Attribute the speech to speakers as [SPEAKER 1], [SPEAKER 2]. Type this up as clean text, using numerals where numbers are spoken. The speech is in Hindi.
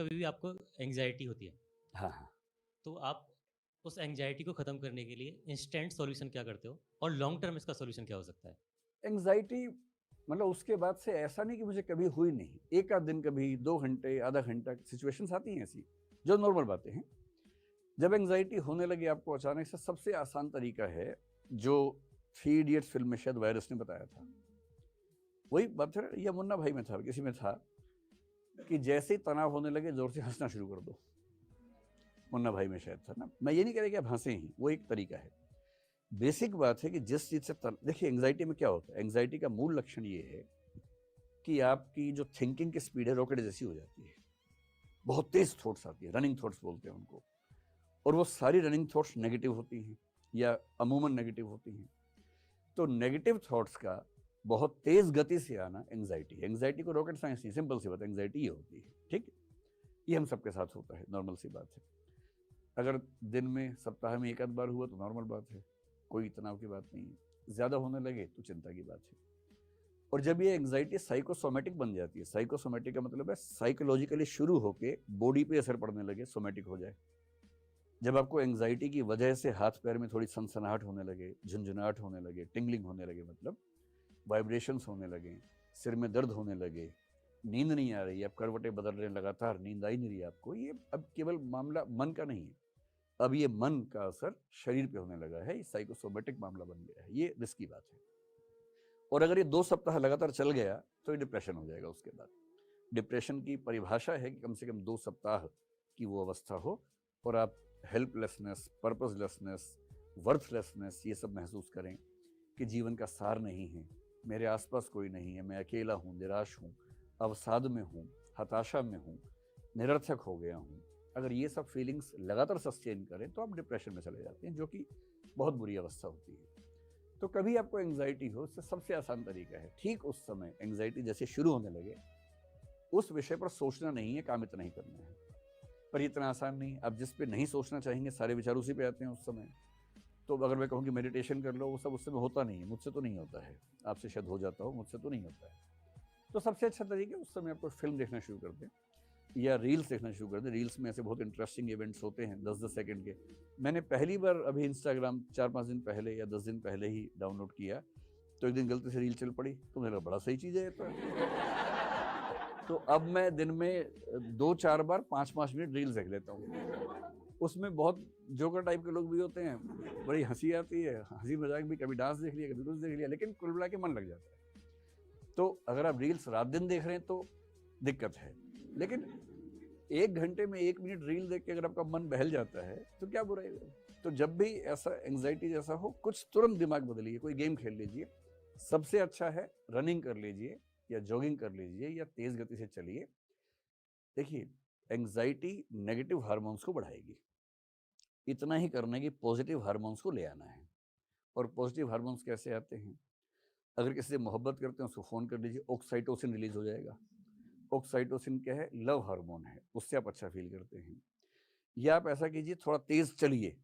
[SPEAKER 1] कभी भी आपको एंग्जायटी होती है,
[SPEAKER 2] हाँ, हाँ।
[SPEAKER 1] तो आप उस एंग्जायटी को ख़त्म करने के लिए इंस्टेंट सॉल्यूशन क्या करते हो? और लॉन्ग टर्म इसका सॉल्यूशन क्या हो सकता है?
[SPEAKER 2] एंग्ज़ायटी मतलब उसके बाद से ऐसा नहीं कि मुझे कभी हुई नहीं। 1 आध दिन कभी 2 घंटे, आधा घंटा सिचुएशंस आती हैं ऐसी, जो नॉर्मल बातें हैं। जब एंग्ज़ायटी होने लगे आपको अचानक से सबसे आसान तरीका है, जो थ्री इडियट्स फ़िल्म में शायद वायरस ने बताया था। वही बात है या मुन्ना भाई में था, किसी में था कि जैसे ही तनाव होने लगे ज़ोर से हँसना शुरू कर दो। मुन्ना भाई में शायद था ना। मैं ये नहीं कह रहा कि आप हँसें ही, वो एक तरीका है। बेसिक बात है कि जिस चीज़ से देखिए एंग्ज़ायटी में क्या होता है, एंग्ज़ायटी का मूल लक्षण ये है कि आपकी जो थिंकिंग की स्पीड है रॉकेट जैसी हो जाती है। बहुत तेज़ थॉट्स आती है, रनिंग थॉट्स बोलते हैं उनको। और वो सारी रनिंग थॉट्स नेगेटिव होती हैं या अमूमन नेगेटिव होती हैं। तो नेगेटिव थॉट्स का बहुत तेज़ गति से आना एंग्ज़ायटी है। एंग्ज़ायटी को रॉकेट साइंस नहीं, सिंपल सी बात है, एंग्ज़ायटी ये होती है, ठीक? ये हम सबके साथ होता है, नॉर्मल सी बात है। अगर दिन में, सप्ताह में 1 आध बार हुआ तो नॉर्मल बात है, कोई तनाव की बात नहीं है। ज़्यादा होने लगे तो चिंता की बात है। और जब ये एंग्जाइटी साइकोसोमैटिक बन जाती है, साइकोसोमैटिक का मतलब है साइकोलॉजिकली शुरू होके बॉडी पे असर पड़ने लगे, सोमैटिक हो जाए। जब आपको एंग्जाइटी की वजह से हाथ पैर में थोड़ी सनसनाहट होने लगे, झुंझुनाहट होने लगे, टिंगलिंग होने लगे, मतलब वाइब्रेशंस होने लगे, सिर में दर्द होने लगे, नींद नहीं आ रही, आप करवटें बदल रहे हैं लगातार, नींद आई नहीं रही आपको, ये अब केवल मामला मन का नहीं है। अब ये मन का असर शरीर पे होने लगा है, ये साइकोसोमैटिक मामला बन गया है, ये रिस्की बात है। और अगर ये 2 सप्ताह लगातार चल गया तो ये डिप्रेशन हो जाएगा उसके बाद। डिप्रेशन की परिभाषा है कि कम से कम 2 सप्ताह की वो अवस्था हो और आप हेल्पलेसनेस, पर्पसलेसनेस, वर्थलेसनेस ये सब महसूस करें कि जीवन का सार नहीं है, मेरे आसपास कोई नहीं है, मैं अकेला हूँ, निराश हूँ, अवसाद में हूँ, हताशा में हूँ, निरर्थक हो गया हूँ। अगर ये सब फीलिंग्स लगातार सस्टेन करें तो आप डिप्रेशन में चले जाते हैं, जो कि बहुत बुरी अवस्था होती है। तो कभी आपको एंग्जाइटी हो, उससे सबसे आसान तरीका है, ठीक उस समय एंग्जाइटी जैसे शुरू होने लगे, उस विषय पर सोचना नहीं है, काम इतना ही करना है। पर ये इतना आसान नहीं, आप जिस पे नहीं सोचना चाहेंगे सारे विचार उसी पे आते हैं उस समय। तो अगर मैं कहूँ कि मेडिटेशन कर लो, वो सब उस समय होता नहीं है, मुझसे तो नहीं होता है, आपसे शायद हो जाता हो, मुझसे तो नहीं होता है। तो सबसे अच्छा तरीका उस समय आपको फिल्म देखना शुरू कर दें या रील्स देखना शुरू कर दें। रील्स में ऐसे बहुत इंटरेस्टिंग इवेंट्स होते हैं 10-10 सेकंड के। मैंने पहली बार अभी इंस्टाग्राम 4-5 दिन पहले या 10 दिन पहले ही डाउनलोड किया, तो एक दिन गलती से रील चल पड़ी, तो मुझे लगा बड़ा सही चीज़ है ये तो। तो अब मैं दिन में 2-4 बार 5-5 मिनट रील्स देख लेता हूँ। उसमें बहुत जोकर टाइप के लोग भी होते हैं, बड़ी हँसी आती है, हँसी मज़ाक भी, कभी डांस देख लिया, कभी कुछ देख लिया, लेकिन कुल मिला के मन लग जाता है। तो अगर आप रील्स रात दिन देख रहे हैं तो दिक्कत है, लेकिन 1 घंटे में 1 मिनट रील देख के अगर आपका मन बहल जाता है तो क्या बुराई है। तो जब भी ऐसा एंग्जाइटी जैसा हो, कुछ तुरंत दिमाग बदलिए, कोई गेम खेल लीजिए। सबसे अच्छा है रनिंग कर लीजिए या जॉगिंग कर लीजिए या तेज गति से चलिए। देखिए, एंग्जाइटी नेगेटिव हार्मोन्स को बढ़ाएगी, इतना ही करना है कि पॉजिटिव हार्मोन्स को ले आना है। और पॉजिटिव हार्मोन्स कैसे आते हैं? अगर किसी से मोहब्बत करते हैं उसको फ़ोन कर लीजिए, ऑक्साइटोसिन रिलीज हो जाएगा। ऑक्साइटोसिन क्या है? लव हार्मोन है, उससे आप अच्छा फील करते हैं। या आप ऐसा कीजिए, थोड़ा तेज चलिए,